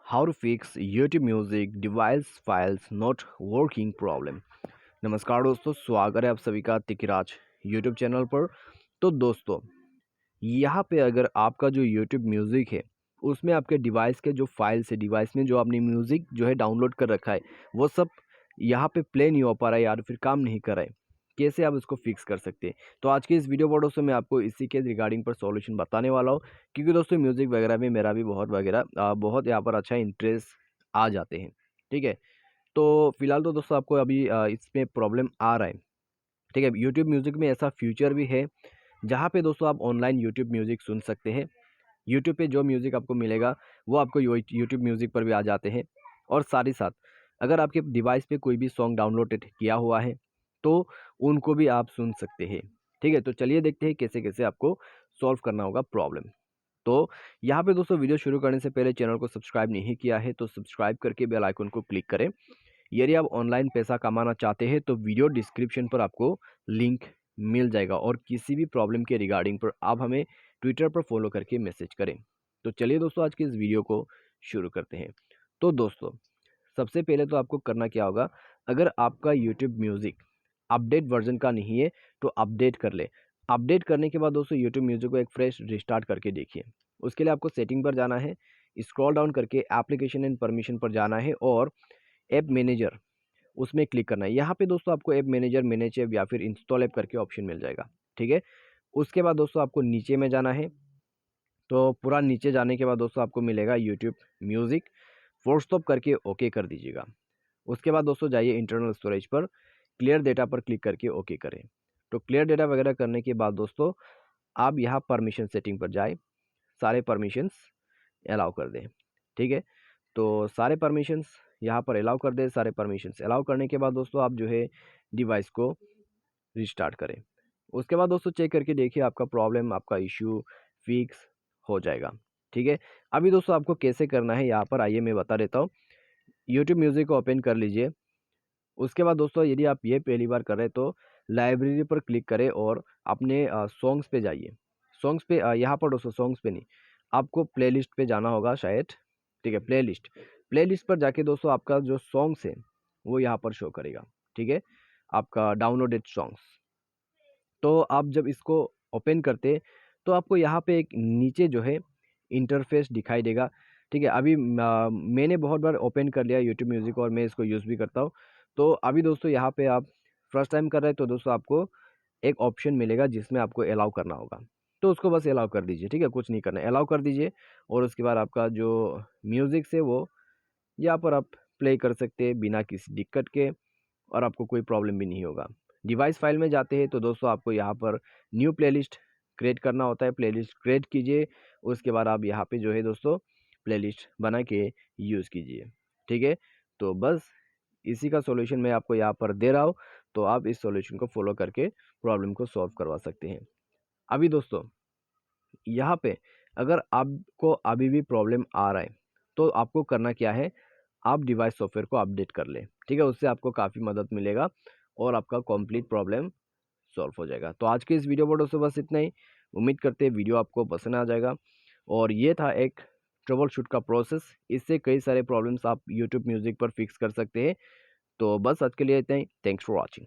How to fix YouTube music device files not working problem. नमस्कार दोस्तों, स्वागत है आप सभी का तिकिराज यूट्यूब चैनल पर। तो दोस्तों, यहाँ पे अगर आपका जो यूट्यूब म्यूजिक है उसमें आपके डिवाइस के जो फाइल्स है, डिवाइस में जो आपने म्यूजिक जो है डाउनलोड कर रखा है, वो सब यहाँ पे प्ले नहीं हो पा रहा है या फिर काम नहीं कर रहा है, कैसे आप इसको फिक्स कर सकते हैं। तो आज के इस वीडियो पर दोस्तों मैं आपको इसी के रिगार्डिंग पर सॉल्यूशन बताने वाला हूँ, क्योंकि दोस्तों म्यूजिक वगैरह में मेरा भी बहुत यहाँ पर अच्छा इंटरेस्ट आ जाते हैं। ठीक है, तो फिलहाल तो दोस्तों आपको अभी इसमें प्रॉब्लम आ रहा है। ठीक है, यूट्यूब म्यूजिक में ऐसा फीचर भी है जहाँ पे दोस्तों आप ऑनलाइन यूट्यूब म्यूजिक सुन सकते हैं। यूट्यूब पे जो म्यूज़िक आपको मिलेगा वो आपको यूट्यूब म्यूज़िक पर भी आ जाते हैं। और साथ ही साथ अगर आपके डिवाइस पे कोई भी सॉन्ग डाउनलोडेड किया हुआ है तो उनको भी आप सुन सकते हैं। ठीक है, तो चलिए देखते हैं कैसे कैसे आपको सॉल्व करना होगा प्रॉब्लम। तो यहाँ पे दोस्तों वीडियो शुरू करने से पहले चैनल को सब्सक्राइब नहीं किया है तो सब्सक्राइब करके बेल आइकन को क्लिक करें। यदि आप ऑनलाइन पैसा कमाना चाहते हैं तो वीडियो डिस्क्रिप्शन पर आपको लिंक मिल जाएगा, और किसी भी प्रॉब्लम के रिगार्डिंग पर आप हमें ट्विटर पर फॉलो करके मैसेज करें। तो चलिए दोस्तों, आज के इस वीडियो को शुरू करते हैं। तो दोस्तों, सबसे पहले तो आपको करना क्या होगा, अगर आपका यूट्यूब म्यूज़िक अपडेट वर्जन का नहीं है तो अपडेट कर ले। अपडेट करने के बाद दोस्तों यूट्यूब म्यूज़िक को एक फ्रेश रिस्टार्ट करके देखिए। उसके लिए आपको सेटिंग पर जाना है, स्क्रॉल डाउन करके एप्लीकेशन एंड परमिशन पर जाना है और ऐप मैनेजर उसमें क्लिक करना है। यहाँ पे दोस्तों आपको ऐप मैनेजर, मैनेज ऐप या फिर इंस्टॉल ऐप करके ऑप्शन मिल जाएगा। ठीक है, उसके बाद दोस्तों आपको नीचे में जाना है। तो पूरा नीचे जाने के बाद दोस्तों आपको मिलेगा यूट्यूब म्यूज़िक, फोर्स स्टॉप करके ओके कर दीजिएगा। उसके बाद दोस्तों जाइए इंटरनल स्टोरेज पर, क्लियर डेटा पर क्लिक करके ओके करें। तो क्लियर डेटा वगैरह करने के बाद दोस्तों आप यहाँ परमिशन सेटिंग पर जाए, सारे परमिशंस अलाउ कर दें। ठीक है, तो सारे परमिशंस यहाँ पर अलाउ कर दें। सारे परमिशंस अलाउ करने के बाद दोस्तों आप जो है डिवाइस को रिस्टार्ट करें। उसके बाद दोस्तों चेक करके देखिए आपका प्रॉब्लम, आपका इश्यू फिक्स हो जाएगा। ठीक है, अभी दोस्तों आपको कैसे करना है यहाँ पर आइए मैं बता देता हूँ। यूट्यूब म्यूज़िक को ओपन कर लीजिए। उसके बाद दोस्तों यदि आप ये पहली बार कर रहे हैं तो लाइब्रेरी पर क्लिक करें और अपने सॉन्ग्स पे जाइए। सॉन्ग्स पे यहाँ पर दोस्तों सॉन्ग्स पे नहीं, आपको प्लेलिस्ट पे जाना होगा शायद। ठीक है, प्लेलिस्ट प्लेलिस्ट पर जाके दोस्तों आपका जो सॉन्ग्स है वो यहाँ पर शो करेगा। ठीक है, आपका डाउनलोडेड सॉन्ग्स। तो आप जब इसको ओपन करते तो आपको यहाँ पे एक नीचे जो है इंटरफेस दिखाई देगा। ठीक है, अभी मैंने बहुत बार ओपन कर लिया यूट्यूब म्यूज़िक और मैं इसको यूज़ भी करता हूँ। तो अभी दोस्तों यहाँ पे आप फर्स्ट टाइम कर रहे हैं तो दोस्तों आपको एक ऑप्शन मिलेगा जिसमें आपको अलाउ करना होगा। तो उसको बस अलाउ कर दीजिए। ठीक है, कुछ नहीं करना है, अलाउ कर दीजिए। और उसके बाद आपका जो म्यूज़िक है वो यहाँ पर आप प्ले कर सकते हैं बिना किसी दिक्कत के, और आपको कोई प्रॉब्लम भी नहीं होगा। डिवाइस फाइल में जाते हैं तो दोस्तों आपको यहाँ पर न्यू प्लेलिस्ट क्रिएट करना होता है। प्लेलिस्ट क्रिएट कीजिए, उसके बाद आप यहाँ पे जो है दोस्तों प्लेलिस्ट बना के यूज़ कीजिए। ठीक है, तो बस इसी का सॉल्यूशन मैं आपको यहाँ पर दे रहा हूँ। तो आप इस सॉल्यूशन को फॉलो करके प्रॉब्लम को सॉल्व करवा सकते हैं। अभी दोस्तों यहाँ पे अगर आपको अभी भी प्रॉब्लम आ रहा है तो आपको करना क्या है, आप डिवाइस सॉफ्टवेयर को अपडेट कर लें। ठीक है, उससे आपको काफ़ी मदद मिलेगा और आपका कंप्लीट प्रॉब्लम सॉल्व हो जाएगा। तो आज के इस वीडियो पर दोस्तों बस इतना ही। उम्मीद करते हैं वीडियो आपको पसंद आ जाएगा। और ये था एक ट्रबल शूट का प्रोसेस, इससे कई सारे प्रॉब्लम्स आप यूट्यूब म्यूज़िक पर फिक्स कर सकते हैं। तो बस आज के लिए इतना ही। Thanks for watching.